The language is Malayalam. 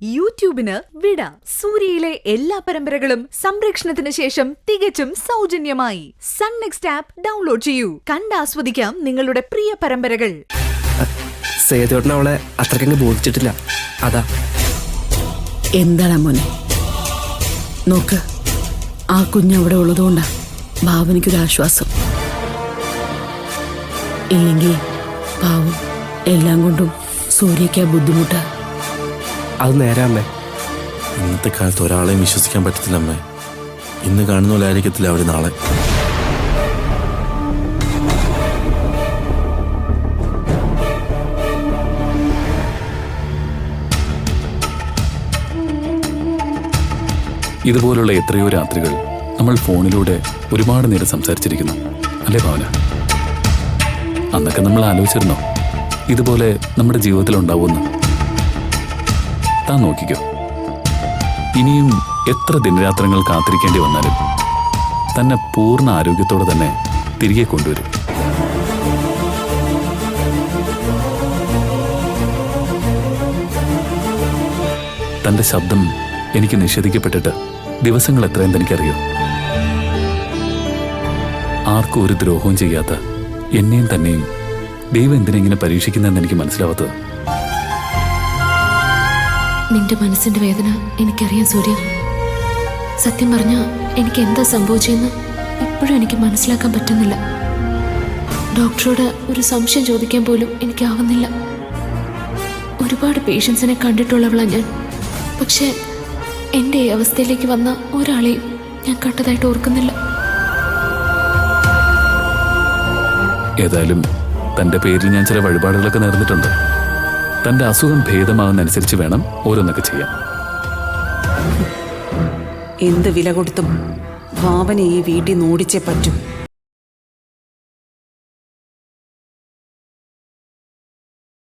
യൂട്യൂബിന് വിട. സൂര്യയിലെ എല്ലാ പരമ്പരകളും സംരക്ഷണത്തിന് ശേഷം തികച്ചും സൗജന്യമായി സൺ നെക്സ്റ്റ് ആപ്പ് ഡൗൺലോഡ് ചെയ്യൂ. കണ്ടാസ്വദിക്കാം നിങ്ങളുടെ പ്രിയ പരമ്പരകൾ. സേതുവേട്ടൻ അവളെ അത്രക്കങ്ങ് ബോധിച്ചിട്ടില്ല. അതാ. എന്താണ് മോനെ? നോക്ക്, ആ കുഞ്ഞവിടെ ഉള്ളതുകൊണ്ടാ ഭാവനയ്ക്കൊരാശ്വാസം. ഇല്ലെങ്കിൽ പാവം എല്ലാം കൊണ്ടും സൂര്യയ്ക്കാ ബുദ്ധിമുട്ടാ. അത് നേരെ അമ്മേ. ഇന്നത്തെ കാലത്ത് ഒരാളെയും വിശ്വസിക്കാൻ പറ്റത്തില്ല അമ്മേ. ഇന്ന് കാണുന്ന പോലെ ആയിരിക്കത്തില്ല അവർ നാളെ. ഇതുപോലുള്ള എത്രയോ രാത്രികൾ നമ്മൾ ഫോണിലൂടെ ഒരുപാട് നേരം സംസാരിച്ചിരിക്കുന്നു, അല്ലേ ഭാവന? അന്നൊക്കെ നമ്മൾ ആലോചിച്ചിരുന്നോ ഇതുപോലെ നമ്മുടെ ജീവിതത്തിൽ ഉണ്ടാവുമെന്ന്? താൻ നോക്കിക്കോ, ഇനിയും എത്ര ദിനരാത്രങ്ങൾ കാത്തിരിക്കേണ്ടി വന്നാലും തന്നെ പൂർണ്ണ ആരോഗ്യത്തോടെ തന്നെ തിരികെ കൊണ്ടുവരും. തന്റെ ശബ്ദം എനിക്ക് നിഷേധിക്കപ്പെട്ടിട്ട് ദിവസങ്ങൾ എത്രയും തനിക്കറിയോ? ആർക്കും ഒരു ദ്രോഹവും ചെയ്യാത്ത എന്നെയും തന്നെയും ദൈവം എന്തിനെങ്ങനെ പരീക്ഷിക്കുന്നതെന്ന് എനിക്ക് മനസ്സിലാവാത്തത്. നിന്റെ മനസ്സിന്റെ വേദന എനിക്കറിയാം സൂര്യ. സത്യം പറഞ്ഞാൽ എനിക്ക് എന്താ സംഭവിച്ചെന്ന് ഇപ്പോഴും എനിക്ക് മനസ്സിലാക്കാൻ പറ്റുന്നില്ല. ഡോക്ടറോട് ഒരു സംശയം ചോദിക്കാൻ പോലും എനിക്കാവുന്നില്ല. ഒരുപാട് പേഷ്യൻസിനെ കണ്ടിട്ടുള്ളവളാണ് ഞാൻ. പക്ഷേ എൻ്റെ ഈ അവസ്ഥയിലേക്ക് വന്ന ഒരാളെയും ഞാൻ കണ്ടതായിട്ട് ഓർക്കുന്നില്ല. ഏതായാലും തന്റെ പേരിൽ ഞാൻ ചില വഴിപാടുകളൊക്കെ നേർന്നിട്ടുണ്ട്. തന്റെ അസുഖം ഭേദമാകുന്നതനുസരിച്ച് വേണം ഓരോന്നൊക്കെ ചെയ്യാൻ. എന്ത് വില കൊടുത്തും ഭാവന ഈ വീട്ടിൽ നിന്ന് ഓടിച്ചേ പറ്റൂ.